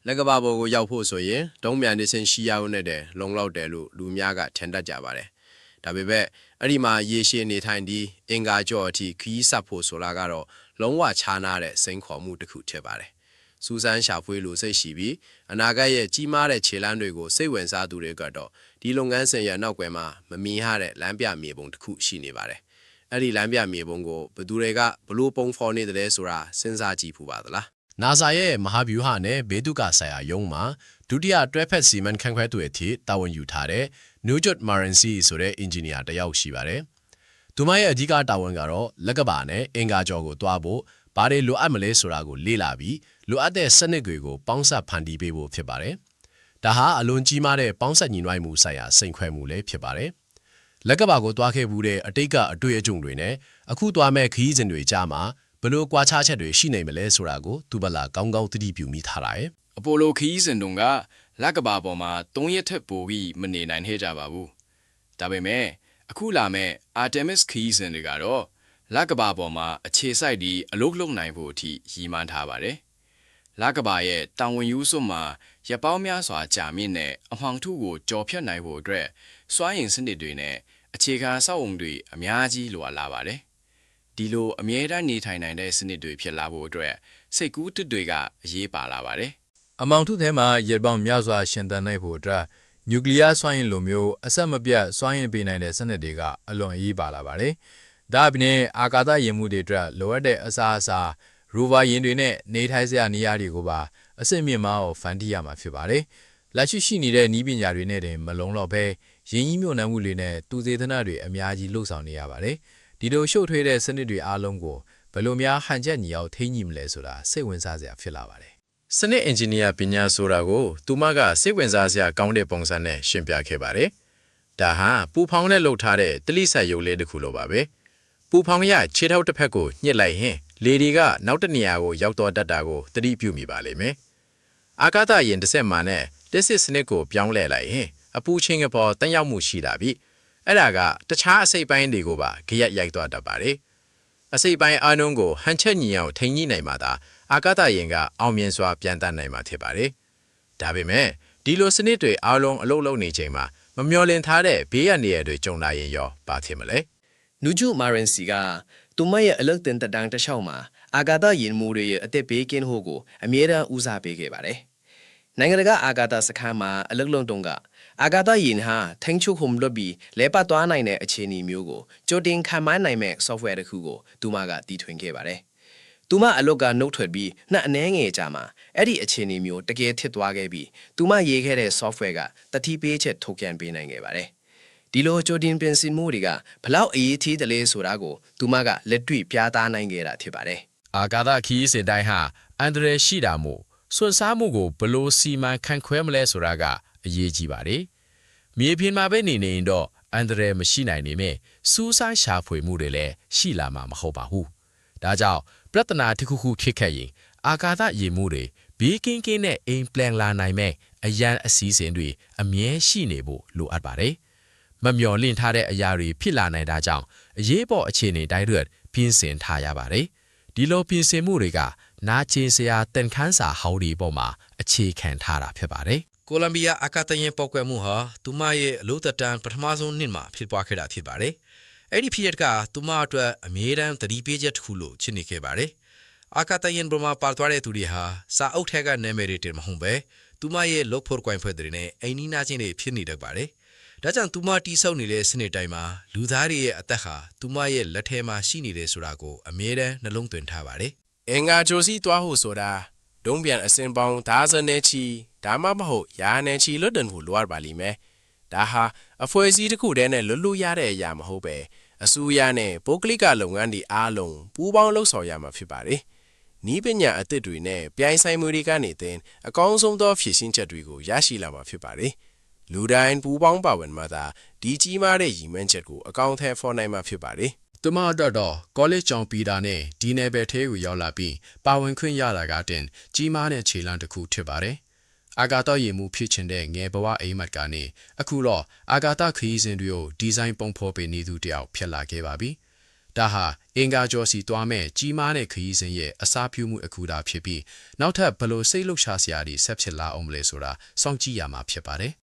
လက်ကဘာဘောကိုရောက်ဖို့ဆိုရင်ဒုံးမြန်နေစင်ရှိရအောင်နဲ့လုံလောက်တယ်လို့လူများကထင်တတ်ကြပါတယ်ဒါပေမဲ့အဲ့ဒီမှာရေရှည်နေထိုင်ပြီးအင်္ဂါကြော့အထိခီးဆက်ဖို့ဆိုတာကတော့လုံးဝခြားနာတဲ့စိန်ခေါ်မှုတစ်ခုဖြစ်ပါတယ်စူးစမ်းရှာဖွေလို့စိတ်ရှိပြီးအနာဂတ်ရဲ့ကြီးမားတဲ့ခြေလှမ်းတွေကိုစိတ်ဝင်စားသူတွေကတော့ဒီလုပ်ငန်းစဉ်ရဲ့နောက်ွယ်မှာမမီရတဲ့လမ်းပြမြေပုံတစ်ခုရှိနေပါတယ်အဲ့ဒီလမ်းပြမြေပုံကိုဘယ်သူတွေကဘလို့ပုံဖော်နေတယ်ဆိုတာစဉ်းစားကြည့်ဖူးပါသလား NASA ရဲ့မဟာဗျူဟာနဲ့ဘေးဒုကဆိုင်ရာယုံမှာဒုတိယတွဲဖက်စီမံခန့်ခွဲသူအဖြစ်တာဝန်ယူထားတဲ့ Nujot Marensi ဆိုတဲ့အင်ဂျင်နီယာတစ်ယောက်ရှိပါတယ်။သူမရဲ့အဓိကတာဝန်ကတော့လက်ကဘာနဲ့အင်္ဂါကြော်ကိုတွားဖို့ဘာတွေလိုအပ်မလဲဆိုတာကိုလေ့လာပြီးလိုအပ်တဲ့စနစ်တွေကိုပေါင်းစပ်ဖန်တီးပေးဖို့ဖြစ်ပါတယ်။ဒါဟာအလွန်ကြီးမားတဲ့ပေါင်းစပ်ညီနှိုင်းမှုဆိုင်ရာစိန်ခွဲမှုလည်းဖြစ်ပါတယ်။လက်ကဘာကိုတွားခဲ့မှုတဲ့အတိတ်ကအတွေ့အကြုံတွေနဲ့အခုတွားမဲ့ခရီးစဉ်တွေကြားမှာဘလို့ကွာခြားချက်တွေရှိနေမလဲဆိုတာကိုသူဘလာကောင်းကောင်းသတိပြုမိထားတယ်။ အပိုလိုခီးစင်တုံကလက်ကဘာပေါ်မှာ3ရက်ထက်ပိုပြီးမနေနိုင်ခဲ့ကြပါဘူးဒါပေမဲ့အခုလာမဲ့ Artemis ခီးစင်တွေကတော့လက်ကဘာပေါ်မှာအခြေစိုက်ပြီးအလုပ်လုပ်နိုင်ဖို့အထိရည်မှန်းထားပါတယ်လက်ကဘာရဲ့တာဝန်ယူစွမှာရပောင်းများစွာကြာမြင့်တဲ့အမှောင်ထုကိုကြော်ဖြတ်နိုင်ဖို့အတွက်စွမ်းအင်စနစ်တွေနဲ့အခြေခံအဆောက်အုံတွေအများကြီးလိုအပ်လာပါတယ်ဒီလိုအမြဲတမ်းနေထိုင်နိုင်တဲ့စနစ်တွေဖြစ်လာဖို့အတွက်စိတ်ကူးတစ်တွေကအရေးပါလာပါတယ်အမောင်ထုထဲမှာရေပေါင်းများစွာရှင်သန်နိုင်ဖို့အတွက်နျူကလ িয়ার စွမ်းအင်လိုမျိုးအဆက်မပြတ်စွမ်းအင်ပေးနိုင်တဲ့စနစ်တွေကအလွန်အရေးပါလာပါတယ်။ဒါအပြင်အာကာသယာဉ်မှုတွေအတွက်လိုအပ်တဲ့အစားအစာရိုဗာယာဉ်တွေနဲ့နေထိုင်စရာနေရာတွေကိုပါအစစ်မြင့်မားအောင်ဖန်တီးရမှာဖြစ်ပါတယ်။လက်ရှိနေတဲ့နည်းပညာတွေနဲ့တင်မလုံလောက်ဘဲရင်းနှီးမြှုပ်နှံမှုတွေနဲ့တူစေသနာတွေအများကြီးလှုပ်ဆောင်နေရပါတယ်။ဒီလိုရှုပ်ထွေးတဲ့စနစ်တွေအားလုံးကိုဘယ်လိုများဟန်ချက်ညီအောင်ထိန်းညှိမလဲဆိုတာစိတ်ဝင်စားစရာဖြစ်လာပါတယ်စနစ်အင်ဂျင်နီယာပညာဆိုတာကိုသူမကစိတ်ဝင်စားစရာကောင်းတဲ့ပုံစံနဲ့ရှင်းပြခဲ့ပါတယ်။ဒါဟာပူဖောင်းနဲ့လှုပ်ထားတဲ့တလိဆက်ရုပ်လေးတစ်ခုလိုပါပဲ။ပူဖောင်းရခြေထောက်တစ်ဖက်ကိုညှစ်လိုက်ရင်လေတွေကနောက်တစ်နေရာကိုရောက်တော့တတ်တာကိုသတိပြုမိပါလိမ့်မယ်။အာကာသယာဉ်တစ်ဆက်မှနဲ့တစ်စစ်စနစ်ကိုပြောင်းလဲလိုက်ရင်အပူချင်းကပေါ်တန်းရောက်မှုရှိတာပြီ။အဲ့ဒါကတခြားအစိပ်ပိုင်းတွေကိုပါကြရက်ရိုက်သွားတတ်ပါတယ်။အစိပ်ပိုင်းအားလုံးကိုဟန်ချက်ညီအောင်ထိန်းညှိနိုင်မှသာအာကာသယာဉ်ကအောင်မြင်စွာပြန်တတ်နိုင်မှာဖြစ်ပါတယ်။ဒါပေမဲ့ဒီလိုစနစ်တွေအားလုံးအလုပ်လုပ်နေချိန်မှာမမျှော်လင့်ထားတဲ့ဘေးရန်တွေကြုံလာရင်ရောဘာဖြစ်မလဲ။ Nujot Marensi ကသူမရဲ့အလုပ်တင်တက်တန်းတစ်လျှောက်မှာအာကာသယာဉ်မှုတွေရဲ့အသက်ဘေးကင်းဖို့ကိုအမြဲတမ်းဦးစားပေးခဲ့ပါတယ်။နိုင်ငံတကာအာကာသစခန်းမှာအလုပ်လုပ်တုန်းကအာကာသယာဉ်ဟာထိန်းချုပ်ခုံလွတ်ပြီးလဲပတ်သွားနိုင်တဲ့အခြေအနေမျိုးကိုကြိုတင်ခံမှန်းနိုင်မဲ့ software တစ်ခုကိုသူမကတီထွင်ခဲ့ပါတယ်။သူမအလုပ်ကနှုတ်ထွက်ပြီးနှစ်အနည်းငယ်ကြာမှာအဲ့ဒီအခြေအနေမျိုးတကယ်ဖြစ်သွားခဲ့ပြီးသူမရေးခဲ့တဲ့ software ကတတိပေးချက်ထုတ်ပြန်ပေးနိုင်ခဲ့ပါတယ်။ဒီလိုကြိုတင်ပြင်ဆင်မှုတွေကဘလောက်အရေးကြီးတယ်လဲဆိုတာကိုသူမကလက်တွေ့ပြသနိုင်ခဲ့တာဖြစ်ပါတယ်။အာကာသခီးစစ်တိုင်းဟာအန်ဒရယ်ရှိတာမို့စွန့်စားမှုကိုဘလို့စီမံခန့်ခွဲမလဲဆိုတာကအရေးကြီးပါတယ်။မြေပြင်မှာပဲနေရင်တော့အန်ဒရယ်မရှိနိုင်နေမဲ့စူးစမ်းရှာဖွေမှုတွေလည်းရှိလာမှာမဟုတ်ပါဘူး။ဒါကြောင့်ပြဿနာတစ်ခုခုဖြစ်ခဲ့ရင်အာကာသယာဉ်မှုတွေဘေးကင်းကင်းနဲ့အိမ်ပြန်လာနိုင်မဲ့အရန်အစည်းအဝေးတွေအမြဲရှိနေဖို့လိုအပ်ပါတယ်။မမျှော်လင့်ထားတဲ့အရာတွေဖြစ်လာနိုင်တာကြောင့်အရေးပေါ်အခြေအနေတိုင်းတွေပြင်ဆင်ထားရပါတယ်။ဒီလိုပြင်ဆင်မှုတွေကနာကျင်စရာတန်ခန်းစာဟောင်းဒီပေါ်မှာအခြေခံထားတာဖြစ်ပါတယ်။ ကိုလံဘီယာအာကာသယာဉ်ပောက်ကွဲမှုဟာသူမရဲ့အလို့တန်ပထမဆုံးနှစ်မှာဖြစ်ပွားခဲ့တာဖြစ်ပါတယ်။အဲ့ဒီဖြစ်ရကသူမအတွက်အမြဲတမ်းသတိပေးချက်တစ်ခုလို့ချင်နေခဲ့ပါတယ်။အာကာသယာဉ်ပေါ်မှာပါသွားတဲ့သူတွေဟာစာအုပ်ထက်ကနာမည်တွေတင်မဟုတ်ပဲသူမရဲ့လုပ်ဖို့ကွိုင်ဖွဲ့တွေနဲ့အိမ်နီးနားချင်းတွေဖြစ်နေတတ်ပါတယ်။ဒါကြောင့်သူမတိဆောက်နေတဲ့စနစ်တိုင်းမှာလူသားတွေရဲ့အသက်ဟာသူမရဲ့လက်ထဲမှာရှိနေတယ်ဆိုတာကိုအမြဲတမ်းနှလုံးသွင်းထားပါတယ်။အင်္ဂါဂျိုစီတွားဖို့ဆိုတာဒုံးပြန်အစင်ပေါင်းဒါဇနဲ့ချီဒါမှမဟုတ်ရာနဲ့ချီလွတ်တင်ဖို့လိုအပ်ပါလိမ့်မယ်။ဒါဟာအဖွဲ့အစည်းတစ်ခုတည်းနဲ့လွတ်လွတ်ရတဲ့အရာမဟုတ်ပဲအစိုးရနဲ့ပုဂ္ဂလိကလုပ်ငန်းတွေအားလုံးပူးပေါင်းလှုပ်ဆောင်ရမှာဖြစ်ပါတယ်။ဤပညာအသစ်တွေနဲ့ပြိုင်ဆိုင်မှုတွေကနေတဲ့အကောင်းဆုံးသောဖြည့်ဆင်းချက်တွေကိုရရှိလာမှာဖြစ်ပါတယ်။လူတိုင်းပူးပေါင်းပါဝင်မှသာဒီကြီးမားတဲ့ရည်မှန်းချက်ကိုအကောင့်ထဲဖော်နိုင်မှာဖြစ်ပါတယ်။သူမတော့ကောလိပ်ကျောင်းပြီးတာနဲ့ဒီနယ်ပယ်ထဲကိုရောက်လာပြီးပါဝင်ခွင့်ရတာကတင်ကြီးမားတဲ့ခြေလှမ်းတစ်ခုဖြစ်ပါတယ်။အာကာသယာဉ်မှုဖြစ်ချင်တဲ့ငယ်ဘဝအိမ်မက်ကနေအခုတော့အာကာသခရီးစဉ်တွေကိုဒီဇိုင်းပုံဖော်ပေးနေသူတယောက်ဖြစ်လာခဲ့ပါပြီ။ ဒါဟာအင်္ဂါကျော်စီတွားမဲ့ကြီးမားတဲ့ခရီးစဉ်ရဲ့အစားပြုမှုအခုတာဖြစ်ပြီးနောက်ထပ်ဘလို့စိတ်လှုပ်ရှားစရာတွေဆက်ဖြစ်လာအောင်မလဲဆိုတာစောင့်ကြည့်ရမှာဖြစ်ပါတယ်